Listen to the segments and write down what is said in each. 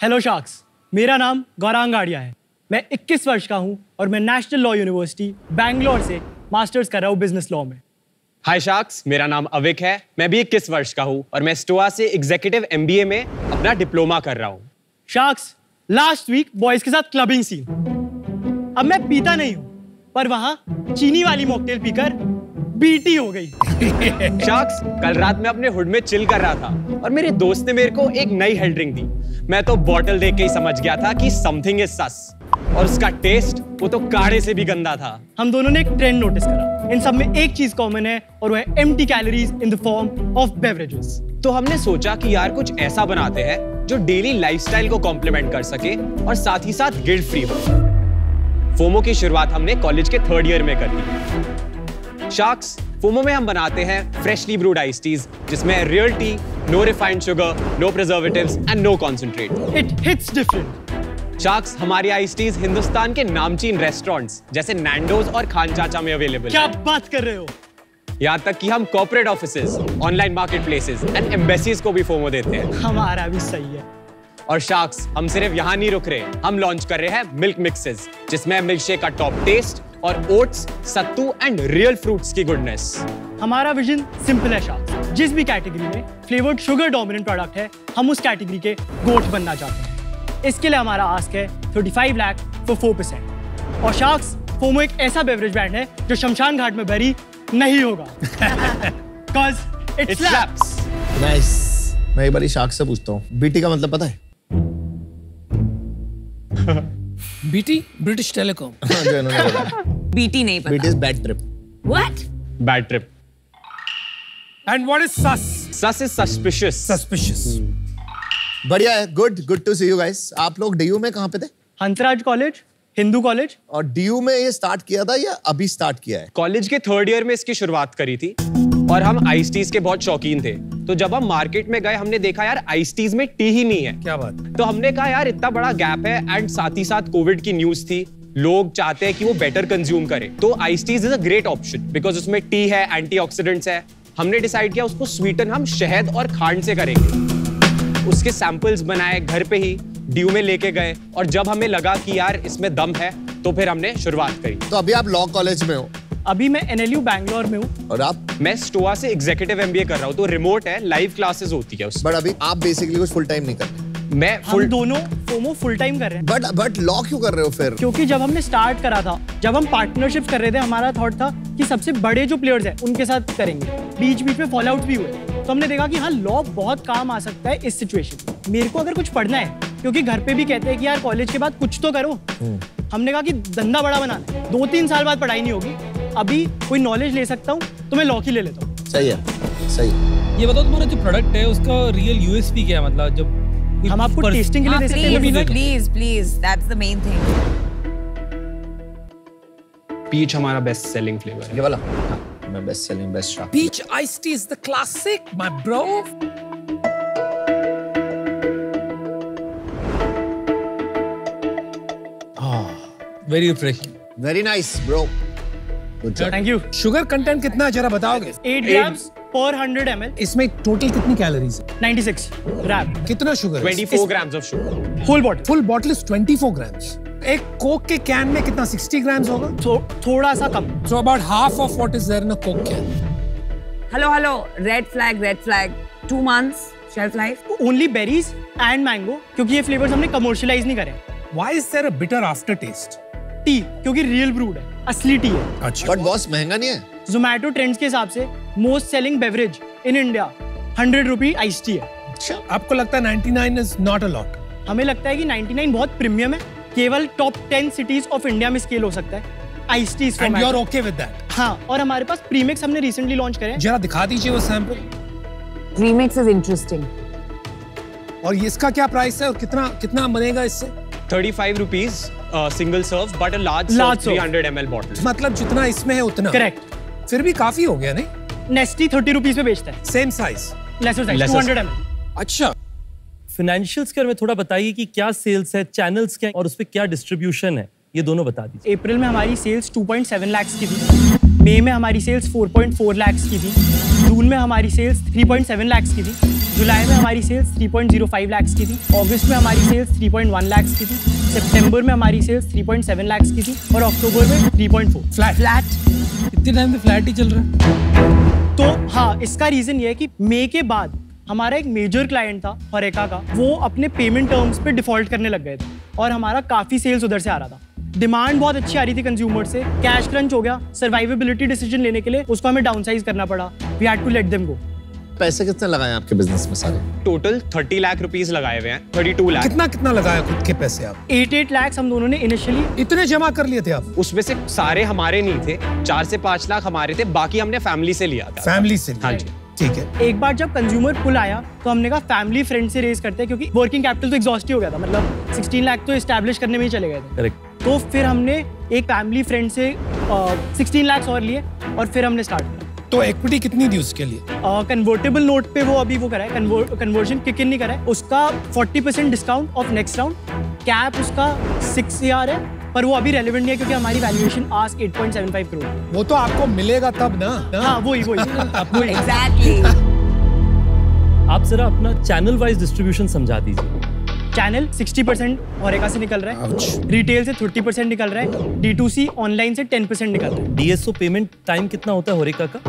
Hello sharks, मेरा नाम गौरांग आड़िया है। मैं 21 वर्ष का हूँ और मैं नेशनल लॉ यूनिवर्सिटी बैंगलोर से मास्टर्स कर रहा हूँ बिजनेस लॉ में। हाय शार्क्स, मेरा नाम अविक है। मैं भी 21 वर्ष का हूँ और मैं स्टोआ से एग्जीक्यूटिव MBA में अपना डिप्लोमा कर रहा हूँ। शार्क्स, लास्ट वीक बॉयज के साथ क्लबिंग सीन। अब मैं पीता नहीं हूँ, पर वहाँ चीनी वाली मॉकटेल पीकर बीटी हो गई। शार्क्स, कल रात मैं अपने हुड में चिल कर रहा था और मेरे दोस्त ने मेरे को एक नई हेल्थ ड्रिंक दी। मैं तो बॉटल देख के ही समझ गया था कि समथिंग इज सस, और उसका टेस्ट वो तो काढ़े से भी गंदा था। हम दोनों ने एक ट्रेंड नोटिस करा। इन सब में एक चीज कॉमन है और वो है empty calories in the form of beverages. तो हमने सोचा कि यार कुछ ऐसा बनाते हैं जो डेली लाइफस्टाइल को कॉम्प्लीमेंट कर सके और साथ ही साथ गिल्ट फ्री हो। फोमो की शुरुआत हमने कॉलेज के 3rd ईयर में कर दी। शार्क्स, फोमो में हम बनाते हैं फ्रेशली ब्रूड आइस टीज जिसमें real tea, no refined sugar, no preservatives and no concentrate. It hits different. Sharks, हमारी आइस टीज हिंदुस्तान के नामचीन रेस्टोरेंट्स जैसे नैंडोज और खान चाचा में अवेलेबल क्या बात कर रहे हो? यहाँ तक कि हम corporate offices, online market places and embassies को भी फोमो देते हैं। हमारा भी सही है। और शार्क्स, हम सिर्फ यहाँ नहीं रुक रहे, हम लॉन्च कर रहे हैं मिल्क मिक्सेस जिसमें मिल्क शेक का टॉप टेस्ट और oats, sattu and real fruits की गुडनेस। हमारा विजन सिंपल है शार्क्स, जिस भी कैटेगरी में फ्लेवर्ड शुगर डोमिनेंट प्रोडक्ट है, हम उस कैटेगरी के गोट बनना चाहते हैं। इसके लिए हमारा आस्क है 35 लाख फॉर 4%। और शार्क्स, फोमो एक ऐसा बेवरेज ब्रांड है जो शमशान घाट में भरी नहीं होगा। Cause it slaps. Nice. मैं एक बार शार्क से पूछता हूँ, बीटी का मतलब पता है? BT British Telecom. जो इन्होंने बताया। बीटी नहीं पता। BT is bad trip. What? Bad trip. And what is sus? Sus is suspicious. Suspicious. बढ़िया है, good to see you guys. आप लोग डीयू में कहाँ पे थे? Hansraj college, Hindu college. और डीयू में ये स्टार्ट किया था या अभी स्टार्ट किया है? कॉलेज के 3rd ईयर में इसकी शुरुआत करी थी और हम आइस टीज के बहुत शौकीन थे। तो जब हम मार्केट में गए हमने देखा यार आइस टीज में टी ही नहीं है। क्या बात? तो हमने कहा यार इतना बड़ा गैप है एंड साथ ही साथ कोविड की न्यूज थी, लोग चाहते हैं कि वो बेटर कंज्यूम करें, तो ice tease is a great option because उसमें टी है, एंटीऑक्सीडेंट्स है। हमने डिसाइड किया उसको स्वीटन हम शहद और खांड से करेंगे। उसके सैंपल्स बनाए, घर पे ही ड्यू में लेके गए और जब हमें लगा कि यार इसमें दम है तो फिर हमने शुरुआत करी। तो अभी आप लॉ कॉलेज में हो? अभी मैं NLU बैंगलोर में हूँ। और आप? मैं स्टोआ से एग्जीक्यूटिव MBA कर रहा हूँ, तो रिमोट है, लाइव क्लासेस होती है उसमें। बट अभी आप बेसिकली कुछ फुल टाइम नहीं कर रहे? मैं हम दोनों फोमो फुल टाइम कर रहे हैं। बट लॉ क्यों कर रहे हो फिर? क्योंकि जब हमने स्टार्ट करा था, जब हम पार्टनरशिप कर रहे थे, हमारा थॉट था कि सबसे बड़े जो प्लेयर्स हैं उनके साथ करेंगे। बीच बीच में फॉल आउट भी हुए, तो हमने देखा कि हाँ लॉ बहुत काम आ सकता है इस सिचुएशन में। मेरे को अगर कुछ पढ़ना है, क्योंकि घर पे भी कहते हैं कि यार कॉलेज के बाद कुछ तो करो, हमने कहा कि धंधा बड़ा बनाना है, 2-3 साल बाद पढ़ाई नहीं होगी, अभी कोई नॉलेज ले सकता हूँ तो मैं लॉ की ले लेता हूँ। सही है, सही। ये बताओ तुम्हारा जो प्रोडक्ट है उसका रियल USP क्या है? मतलब जब हम आपको टेस्टिंग के लिए दे सकते हैं। Please, that's the main thing. Peach हमारा बेस्ट सेलिंग फ्लेवर है। ये वाला? हाँ, मैं best selling best shark. Peach iced tea is the classic, my bro. Very refreshing. Very nice, bro. Good job. Thank you. Sugar content कितना है जरा बताओगे? 8 grams per 100 ml। इसमें टोटल कितनी कैलोरीज है? 96 ग्राम। कितना शुगर है? 24 grams of sugar। Whole bottle. Full bottle is 24 grams. एक कोक के कैन में कितना 60 grams होगा? थोड़ा सा कम। So about half of what is there in a coke can. Hello, red flag, 2 months shelf life. Only berries and mango, क्योंकि ये फ्लेवर्स हमने कमर्शियलाइज नहीं करे। Why is there a bitter aftertaste? T, क्योंकि रियल ब्रूड है, असली T है। अच्छा। बट बॉस महंगा नहीं है? जोमैटो ट्रेंड्स के हिसाब से most selling beverage in India 100 rupee ice tea है। अच्छा। आपको लगता है 99 is not a lot? हमें लगता है कि 99 बहुत प्रीमियम है, केवल टॉप 10 सिटीज ऑफ इंडिया में स्केल हो सकता है ice tea. And you're okay with that? हाँ, और हमारे पास प्रीमिक्स हमने रिसेंटली लॉन्च करे हैं। जरा दिखा दीजिए वो सैंपल। Premix is interesting. और इसका क्या प्राइस है और कितना बनेगा इससे? 35 rupees single serve but a large Large serve serve। 300 ml bottle। मतलब जितना इसमें है उतना? करेक्ट। फिर भी काफी हो गया नहीं? नेस्टी 30 रुपीज पे बेचता है। Same size? Lesser size, Lesser 200 ml। अच्छा। फाइनेंशियल्स के बारे में थोड़ा बताइए कि क्या सेल्स है, चैनल्स क्या और उस पे क्या डिस्ट्रीब्यूशन है, ये दोनों बता दीजिए। अप्रैल में हमारी सेल्स 2.7 लाख की थी, मई में हमारी सेल्स 4.4 लाख की थी, जून में हमारी सेल्स 3.7 लाख की थी, जुलाई में हमारी सेल्स 3.05 लाख की थी, अगस्त में हमारी सेल्स 3.1 लाख की थी, सितंबर में हमारी सेल्स 3.7 लाख की थी और अक्टूबर में 3.4। फ्लैट इतने टाइम से फ्लैट ही चल रहा है। तो हाँ, इसका रीजन ये है कि मई के बाद हमारा एक मेजर क्लाइंट था होरेका का, वो अपने पेमेंट टर्म्स पे डिफॉल्ट करने लग गए थे और हमारा काफी सेल्स उधर से आ रहा था। डिमांड बहुत अच्छी आ रही थी कंज्यूमर से, कैश क्रंच हो गया, सर्वाइवेबिलिटी डिसीजन लेने के लिए उसको हमें डाउनसाइज करना पड़ा। We had to let them go. पैसे कितने लगाए आपके बिजनेस में सारे? टोटल 30 लाख रुपीस लगाए हुए हैं, 32 लाख। कितना लगाया खुद के पैसे आप? 8 लाख हम दोनों ने इनिशियली। इतने जमा कर लिए थे आप? उसमें से सारे हमारे नहीं थे, 4 से 5 लाख हमारे थे, बाकी हमने फैमिली से लिया था। फैमिली से? हाँ जी, ठीक है। एक बार जब कंज्यूमर पुल आया तो हमने कहा फैमिली फ्रेंड से रेज करते हैं, क्योंकि वर्किंग कैपिटल तो एग्जॉस्ट ही हो गया था, मतलब 16 लाख तो एस्टैब्लिश करने में ही चले गए थे। करेक्ट। तो फिर हमने एक फैमिली फ्रेंड से 16 लाख और लिए और फिर हमने स्टार्ट किया। तो इक्विटी कितनी दी उसके लिए? कन्वर्टेबल नोट पे वो अभी वो करा है, कन्वर्जन किक इन नहीं करा है, उसका 40% discount of next round, cap उसका 6 CR है, पर वो अभी रेलेवेंट नहीं है क्योंकि हमारी वैल्यूएशन आज 8.75 करोड़। वो तो आपको मिलेगा तब ना? हाँ वही Exactly. आप जरा अपना चैनल वाइज डिस्ट्रीब्यूशन समझा दीजिए। चैनल 60% होरेका से निकल रहा है, रिटेल से 30% निकल रहा है, D2C ऑनलाइन से 10% निकल रहा है। DSO पेमेंट टाइम कितना होता है होरेका का?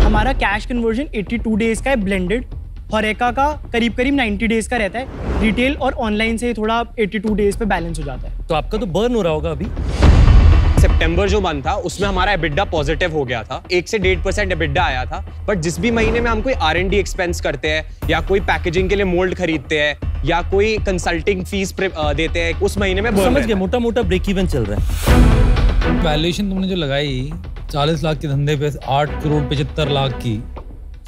हमारा कैश कन्वर्जन 82 डेज का है ब्लेंडेड, होरेका का करीब 90 डेज का रहता है, रिटेल और ऑनलाइन से थोड़ा 82 डेज पे बैलेंस हो जाता है। तो आपका तो बर्न हो रहा होगा अभी। सितंबर जो मंथ था उसमें हमारा एबिडा पॉजिटिव हो गया था, 1 से 1.5% एबिडा आया था। बट जिस भी महीने में हम कोई R&D एक्सपेंस करते हैं या कोई पैकेजिंग के लिए मोल्ड खरीदते हैं या कोई कंसल्टिंग फीस देते हैं, उस महीने में समझ गए, मोटा मोटा ब्रेक इवन चल रहा है। वैल्यूएशन तुमने जो लगाई 40 लाख के धंधे पे 8 करोड़ 75 लाख की,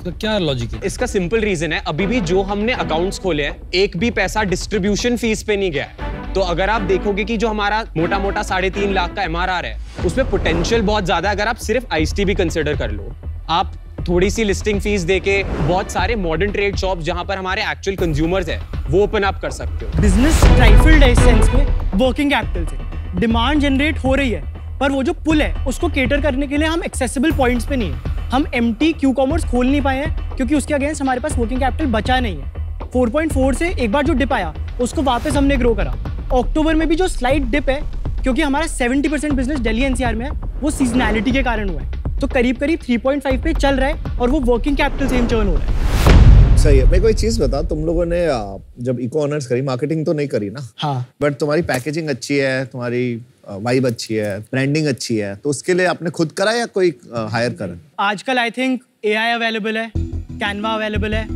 तो क्या लॉजिक है? इसका सिंपल रीजन है, अभी भी जो हमने अकाउंट्स खोले हैं एक भी पैसा डिस्ट्रीब्यूशन फीस पे नहीं गया है। तो अगर आप देखोगे कि जो हमारा मोटा 3.5 लाख का MRR है, उसमें पोटेंशियल बहुत ज्यादा है। अगर आप सिर्फ आइस-टी भी कंसिडर कर लो, आप थोड़ी सी लिस्टिंग फीस देके बहुत सारे मॉडर्न ट्रेड शॉप जहां पर हमारे एक्चुअल कंज्यूमर्स है वो ओपन अप कर सकते हो। बिजनेस ट्राइफल्ड है इस सेंस में, वर्किंग कैपिटल से डिमांड जनरेट हो रही है, पर वो जो पुल है उसको केटर करने के लिए हम एक्सेसिबल पॉइंट्स पे नहीं है। हम एम्प्टी क्यू कॉमर्स खोल नहीं पाए हैं क्योंकि उसके अगेंस्ट हमारे पास वर्किंग कैपिटल बचा नहीं है। 4.4 से एक बार जो डिप आया उसको वापस हमने ग्रो करा। अक्टूबर में भी जो स्लाइट डिप है, क्योंकि हमारा 70% बिजनेस दिल्ली NCR में है, वो सीजनैलिटी के कारण हुआ है। तो करीब 3.5 पे चल रहा है और वो वर्किंग कैपिटल सेम चर्न हो रहा है। सही है। मेरे को एक चीज बता, तुम लोगों ने जब इको ऑनर्स करी, मार्केटिंग तो नहीं करी ना? हाँ। बट तुम्हारी पैकेजिंग अच्छी है, तुम्हारी वाइब अच्छी है, ब्रांडिंग अच्छी है, तो उसके लिए आपने खुद करा या कोई हायर करा? आजकल आई थिंक AI अवेलेबल है, कैनवा अवेलेबल है,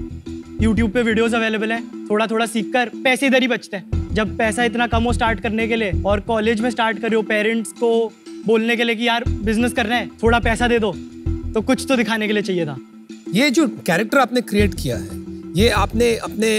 यूट्यूब पे वीडियोस अवेलेबल है। थोड़ा थोड़ा सीखकर पैसे इधर ही बचते हैं। जब पैसा इतना कम हो स्टार्ट करने के लिए और कॉलेज में स्टार्ट कर रहे हो, पेरेंट्स को बोलने के लिए कि यार बिजनेस करना है, थोड़ा पैसा दे दो, तो कुछ तो दिखाने के लिए चाहिए था। ये जो कैरेक्टर आपने क्रिएट किया है, ये आपने अपने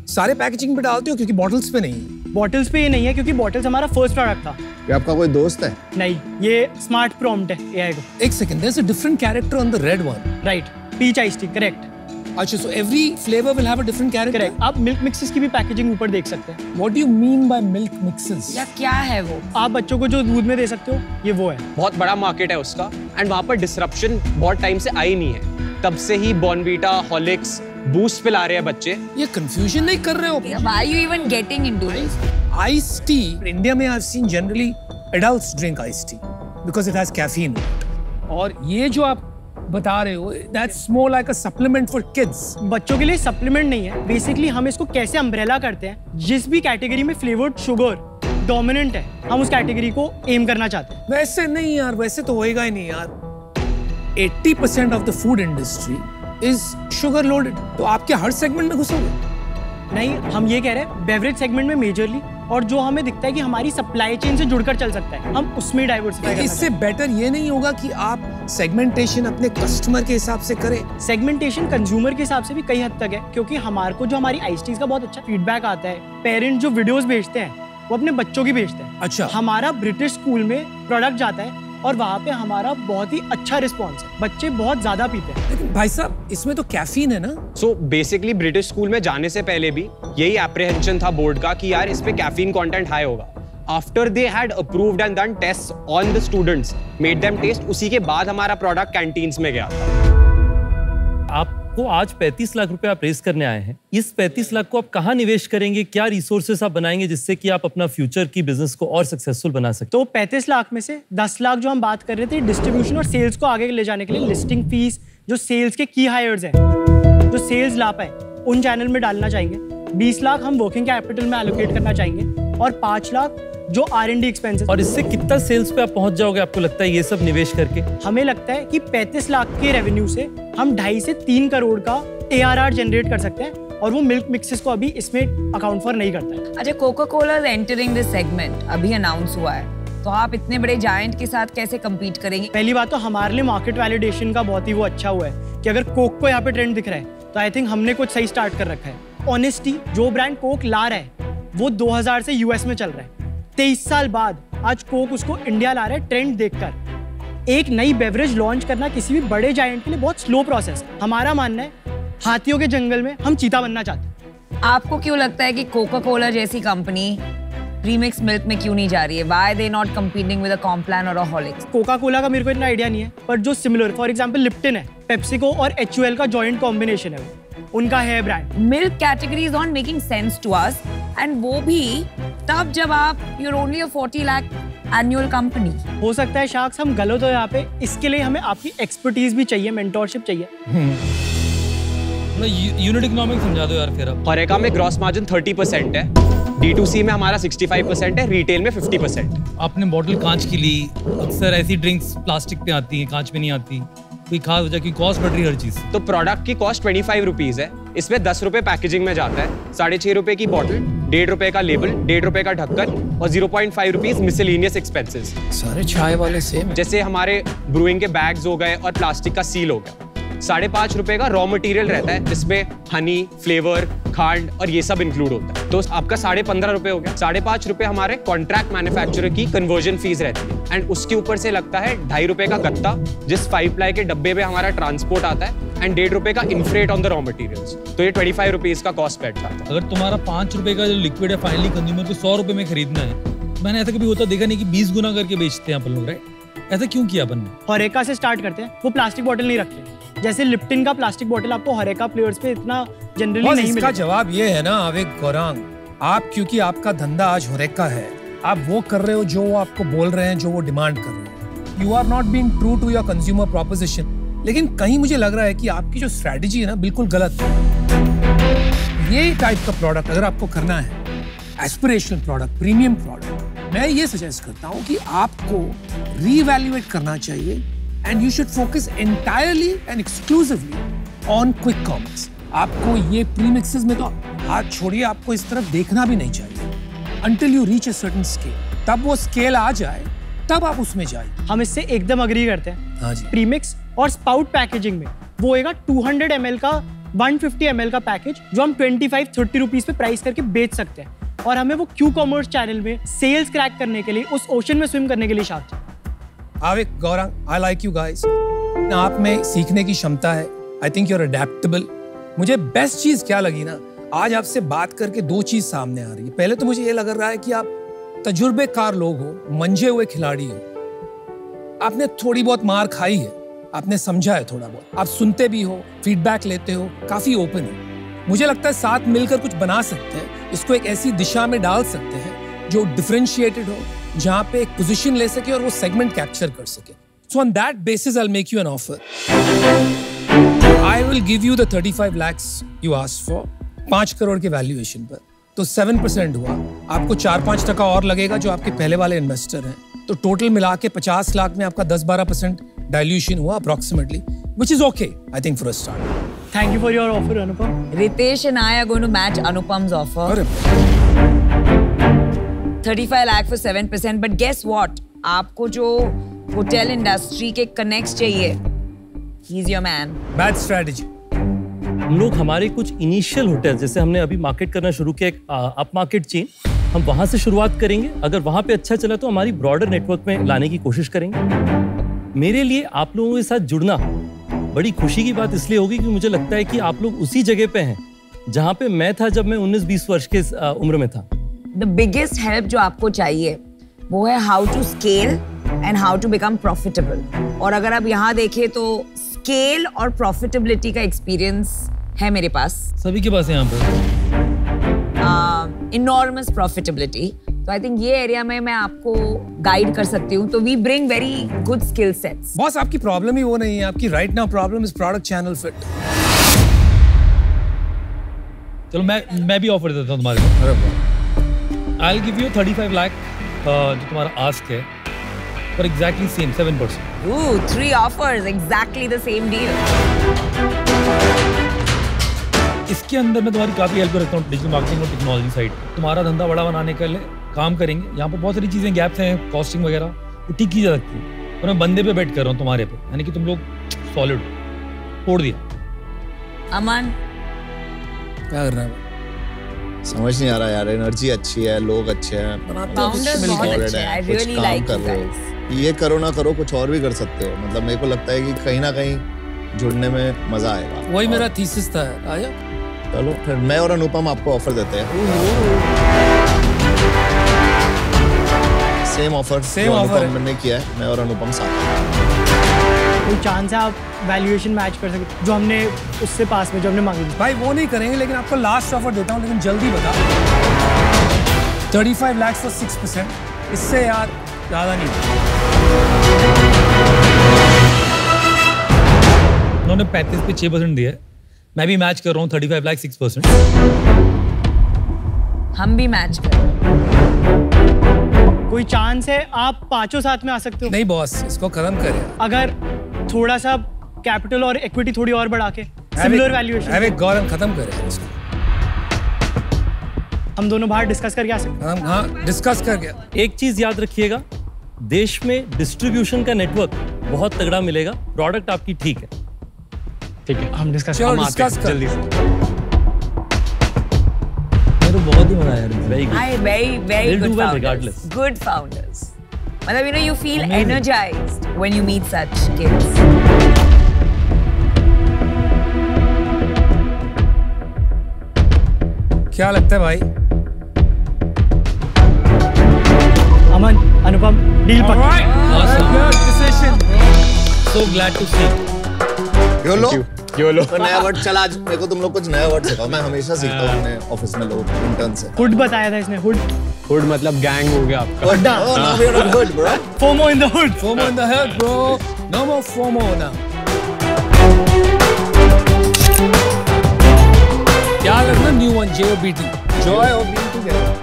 सारे पैकेजिंग पे डालते हो क्योंकि बॉटल्स पे नहीं है? बॉटल्स पे ये नहीं है क्योंकि बॉटल्स हमारा फर्स्ट प्रोडक्ट था। क्या आपका कोई दोस्त है? नहीं, ये स्मार्ट प्रॉम्प्ट है AI को। एक second, there is a different character on the red one. Right, peach ice tea, correct. अच्छा, so every flavour will have a different character? Correct. आप मिल्क मिक्सेस की भी पैकेजिंग ऊपर देख सकते हैं। What do you mean by milk mixes? या क्या है वो? आप बच्चों को जो दूध में दे सकते हो, ये वो है। बहुत बड़ा मार्केट है उसका एंड वहां पर डिसरप्शन बहुत टाइम से आई नहीं है। तब से ही बॉर्नवीटा, हॉर्लिक्स, बूस्ट पिला रहे हैं बच्चे। ये कंफ्यूजन नहीं कर रहे हो? Why are you even getting into this? Iced tea, India में I've seen generally adults drink iced tea because it has caffeine. और ये जो आप बता रहे हो, that's more like a supplement for kids. बच्चों के लिए सप्लीमेंट नहीं है, बेसिकली हम इसको कैसे अम्ब्रेला करते हैं। जिस भी कैटेगरी में फ्लेवर्ड शुगर डोमिनेंट है, हम उस कैटेगरी को एम करना चाहते हैं। वैसे नहीं यार, वैसे तो होएगा ही नहीं यार। 80% of the food industry is sugar loaded. तो आप क्या हर सेगमेंट में घुसोगे? नहीं, हम ये कह रहे हैं बेवरेज सेगमेंट में मेजरली, और जो हमें दिखता है कि हमारी सप्लाई चेन से जुड़कर चल सकता है, हम उसमें डाइवर्सिफाई करना इससे बेटर ये नहीं होगा कि आप सेगमेंटेशन अपने कस्टमर के हिसाब से करें? सेगमेंटेशन कंज्यूमर के हिसाब से भी कई हद तक है, क्योंकि हमारे को जो हमारी आइस टीज का बहुत अच्छा फीडबैक आता है। पेरेंट्स जो वीडियोस भेजते हैं वो अपने बच्चों की भेजते हैं। अच्छा। हमारा ब्रिटिश स्कूल में प्रोडक्ट जाता है और वहाँ पे हमारा बहुत ही अच्छा रिस्पॉन्स है, बच्चे बहुत ज्यादा पीते हैं। लेकिन भाई साहब, इसमें तो कैफीन है ना? सो बेसिकली ब्रिटिश स्कूल में जाने से पहले भी यही एप्रीहेंशन था बोर्ड का कि यार इस पे कैफीन कंटेंट हाई होगा। After they had approved and done test on the students, made them test, उसी के बाद हमारा प्रोडक्ट कैंटीन्स में गया था। आप आपको आज 35 लाख रुपए आप रेस करने आए हैं। इस 35 लाख को आप कहाँ निवेश करेंगे, क्या रिसोर्सेस आप बनाएंगे जिससे कि आप अपना फ्यूचर की बिजनेस को और सक्सेसफुल बना सकते? तो 35 लाख में से 10 लाख जो हम बात कर रहे थे डिस्ट्रीब्यूशन और सेल्स को आगे ले जाने के लिए, लिस्टिंग फीस, जो सेल्स के की हायर्स हैं, जो सेल्स ला पाए उन चैनल में डालना चाहेंगे। 20 लाख हम वर्किंग कैपिटल में एलोकेट करना चाहेंगे और 5 लाख जो R&D एक्सपेंसेस। और इससे कितना सेल्स पे आप पहुंच जाओगे आपको लगता है ये सब निवेश करके? हमें लगता है कि 35 लाख के रेवेन्यू से हम 2.5 से 3 करोड़ का ARR जनरेट कर सकते हैं और वो मिल्क मिक्सेस को अभी इसमें अकाउंट फॉर नहीं करता है। अच्छा, Coca Cola is entering this segment, अभी अनाउंस हुआ है, तो आप इतने बड़े जायंट के साथ कैसे कम्पीट करेंगे? पहली बात तो हमारे लिए मार्केट वैलिडेशन का बहुत ही वो अच्छा हुआ है कि अगर कोक को यहाँ पे ट्रेंड दिख रहा है तो आई थिंक हमने कुछ सही स्टार्ट कर रखा है। ऑनेस्टी, जो ब्रांड कोक ला रहा है वो 2000 से US में चल रहा है। 23 साल बाद आज कोक उसको इंडिया ला रहा है ट्रेंड देखकर। एक नई बेवरेज लॉन्च करना किसी भी बड़े जायंट के लिए बहुत स्लो प्रोसेस है। हमारा मानना है हाथियों के जंगल में हम चीता बनना चाहते हैं। आपको क्यों लगता है कि कोका कोला जैसी कंपनी प्रीमिक्स मिल्क में क्यों नहीं जा रही है? Why they not competing with a Complan or a Horlicks? Coca Cola का मेरे को इतना आइडिया नहीं है, पर जो सिमिलर फॉर एग्जांपल लिप्टन है, पेप्सिको और HUL का जॉइंट कॉम्बिनेशन है, उनका है brand. Milk category is not making sense to us, and वो भी तब जब आप you're only a 40 lakh annual company. हो सकता है शार्क्स हम गलत हो यहाँ पे, इसके लिए हमें आपकी एक्सपर्टीज भी चाहिए, मेंटोरशिप चाहिए। यूनिट इकोनॉमिक्स समझा दो यार फिर अब। होरेका में ग्रॉस मार्जिन 30% है, D2C में हमारा 65% है, रिटेल में 50%। आपने बॉटल कांच की ली, अक्सर ऐसी ड्रिंक्स प्लास्टिक पे आती हैं, कांच में नहीं आती, कोई खास वजह की कॉस्ट बढ़ रही है हर चीज? तो प्रोडक्ट की कॉस्ट 25 रुपीज है, इसमें 10 रुपए पैकेजिंग में जाता है, 6.5 रुपए की बॉटल, 1.5 रुपए का लेबल, 1.5 रुपए का ढक्कन और 0.5 रुपीज मिसलेनियस एक्सपेंसेस। सारे चाय वाले सेम। जैसे हमारे ब्रूइंग के बैग्स हो गए और प्लास्टिक का सील हो गया। 5.5 रुपए का रॉ मटेरियल रहता है, जिसमें हनी, फ्लेवर, खांड और ये सब इंक्लूड होता है, तो आपका 15.5 रुपए हो गया। 5.5 रुपए हमारे कॉन्ट्रैक्ट मैन्युफैक्चरर की कन्वर्जन फीस रहती है, एंड उसके ऊपर से लगता है 2.5 रुपए का गत्ता, जिस 5 प्लाई के डब्बे में हमारा ट्रांसपोर्ट आता है, एंड 1.5 रुपए का इनफ्रेट ऑन द रॉ मटेरियल्स। तो ये 25 रुपीज का कॉस्ट बैठ जाता है। अगर तुम्हारा 5 रुपए का जो लिक्विड है फाइनली कंज्यूमर को 100 रुपए में खरीदना है, मैंने ऐसा कभी होता देखा नहीं कि 20 गुना करके बेचते हैं अपन लोग, राइट? ऐसा क्यों किया अपन ने? होरेका से स्टार्ट करते हैं, वो प्लास्टिक बोतल नहीं रखते। जैसे लिप्टन का प्लास्टिक बोतल आपको होरेका प्लेयर्स पे इतना जनरली नहीं मिलेगा। इसका जवाब ये है ना आवेग गौरांग, आप क्योंकि आपका धंधा आज होरेका है, आप वो कर रहे हो जो वो आपको बोल रहे हैं, जो वो डिमांड कर रहे हैं। You are not being true to your consumer proposition. लेकिन कहीं मुझे लग रहा है कि आपकी जो स्ट्रेटजी है ना बिल्कुल गलत है। ये टाइप का प्रोडक्ट अगर आपको करना है, एस्पिरेशनल प्रोडक्ट, प्रीमियम प्रोडक्ट, मैं ये सजेस्ट करता हूँ कि आपको रीवैल्यूएट करना चाहिए and you should focus entirely and exclusively on quick commerce. आपको ये प्रीमिक्सेस में तो हाथ छोड़िए, आपको इस तरफ देखना भी नहीं चाहिए until you reach a certain scale। तब वो स्केल आ जाए तब आप उसमें जाइए। हम इससे एकदम अग्री करते हैं। हाँ जी। प्रीमिक्स और स्पाउट पैकेजिंग में वो होएगा 200 ml का 150 ml का पैकेज, जो हम 25-30 रुपीज पे प्राइस करके बेच सकते हैं, और हमें वो क्यू कॉमर्स चैनल में सेल्स क्रैक करने के लिए, उस ओशन में स्विम करने के लिए shark. Avik, Gaurang, I like you guys। आप में सीखने की क्षमता है। I think you're adaptable। मुझे बेस्ट चीज क्या लगी ना, आज आपसे बात करके 2 चीज सामने आ रही है। पहले तो मुझे ये लग रहा है कि आप तजुर्बेकार लोग हो, मंजे हुए खिलाड़ी हो, आपने थोड़ी बहुत मार खाई है, आपने समझा है थोड़ा बहुत, आप सुनते भी हो, फीडबैक लेते हो, काफी ओपन हो। मुझे लगता है साथ मिलकर कुछ बना सकते हैं, इसको एक ऐसी दिशा में डाल सकते हैं जो डिफरेंशिएटेड हो, जहां पे एक पोजीशन ले सके और वो सेगमेंट कैप्चर कर सके। So on that basis I will make you an offer. I will give you the 35 lakhs you asked for, 5 crore के वैल्यूएशन पर, तो 7% हुआ। आपको 4-5% और लगेगा जो आपके पहले वाले इन्वेस्टर हैं, तो टोटल मिला के 50 लाख में आपका 10-12% डाइल्यूशन हुआ approximately, which is okay I think for a start. Thank you for your offer, Anupam. Ritesh and I are going to match Anupam's offer. 35 lakh for 7%, but guess what? आपको जो hotel industry के connects चाहिए, he's your man. Bad strategy. हम लोग हमारे कुछ initial hotel, जैसे हमने अभी मार्केट करना शुरू किया एक अप मार्केट चेन, हम वहां से शुरुआत करेंगे। अगर वहां पे अच्छा चला तो हमारी ब्रॉडर नेटवर्क में लाने की कोशिश करेंगे। मेरे लिए आप लोगों के साथ जुड़ना बड़ी खुशी की बात इसलिए होगी कि मुझे लगता है कि आप लोग उसी जगह पे हैं जहां पे मैं था जब मैं 19-20 वर्ष के उम्र में था। The biggest help जो आपको चाहिए वो है how to scale and how to become profitable। और अगर आप यहाँ देखें तो स्केल और प्रॉफिटेबिलिटी का एक्सपीरियंस है मेरे पास, सभी के पास है यहाँ पर इनॉर्मस प्रॉफिटेबिलिटी, तो आई थिंक ये एरिया में मैं आपको गाइड कर सकती हूँ। तो we bring very good skill sets. Boss आपकी प्रॉब्लम ही वो नहीं है, आपकी right now problem is product channel fit. चलो मैं भी ऑफर देता हूँ तुम्हारे को। अरे वाह, I will give you 35 lakh जो तुम्हारा आस्क है, पर exactly same 7%। Ooh, 3 offers, exactly the same deal. इसके अंदर मैं तुम्हारी काफी हेल्प कर सकता हूँ डिजिटल मार्केटिंग और टेक्नोलॉजी साइड। तुम्हारा धंधा बड़ा बनाने के लिए काम करेंगे। यहाँ पर बहुत सारी चीजें गैप्स हैं, कॉस्टिंग वगैरह वो ठीक की जा सकती है, पर मैं बंदे पे बेट कर रहा हूँ तुम्हारे पे, यानी कि तुम लोग सॉलिड तोड़ दिया। अमन क्या कर रहा है? समझ नहीं आ रहा यार, एनर्जी अच्छी है, लोग अच्छे हैं, फाउंडर्स बहुत अच्छे हैं, आई कुछ रियली काम लाइक कर यू रहे हो। गाइस। ये करो ना करो, कुछ और भी कर सकते हो। मतलब मेरे को लगता है कि कहीं ना कहीं जुड़ने में मजा आएगा। वही और मेरा थीसिस था। आया चलो फिर मैं और अनुपम आपको ऑफर देते हैं। सेम ऑफर है। मैंने किया है, मैं और अनुपम साथ। कोई चांस है आप वैल्यूएशन मैच कर सकते जो हमने उससे पास में जो हमने मांगी थी? भाई वो नहीं करेंगे, लेकिन आपको लास्ट ऑफर देता हूँ, लेकिन जल्दी बता। 35 लाख for 6%, इससे यार ज्यादा नहीं। उन्होंने 35 पे 6% दिया है, मैं भी मैच कर रहा हूँ 35 लाख 6%। हम भी मैच करें। कोई चांस है आप पांचों साथ में आ सकते हो? नहीं बॉस, इसको खत्म करें। अगर थोड़ा सा कैपिटल और इक्विटी थोड़ी और बढ़ा के सिमिलर वैल्यूएशन, गौरव खत्म करें इसको। हम दोनों बाहर डिस्कस करके आ सकते हैं। हाँ डिस्कस कर गया। एक चीज याद रखिएगा, देश में डिस्ट्रीब्यूशन का नेटवर्क बहुत तगड़ा मिलेगा, प्रोडक्ट आपकी ठीक है। ठीक है, हम डिस्कस चलो हम आते डिस्कस हैं कर। जल्दी से। मेरे को बहुत ही मजा आया। Very good. I very They'll good do well founders. regardless. Good founders. मतलब you know you feel energized when you meet such kids. क्या लगता है भाई? अमन, अनुपम, डील पक्का। Awesome. Good decision. So glad to see. YOLO YOLO. तो नया word चला। आज मेरे को तुम लोग कुछ नया वर्ड सिखाओ। मैं हमेशा सीखता हूँ अपने ऑफिस में लोग इंटर्न से। हुड बताया था इसने, हुड। हुड मतलब गैंग हो गया आपका। अड्डा। Oh, now we are good, bro. FOMO in the hood. FOMO in the head, bro. No more FOMO now. क्या लगना new one JOBT? Joy of being together.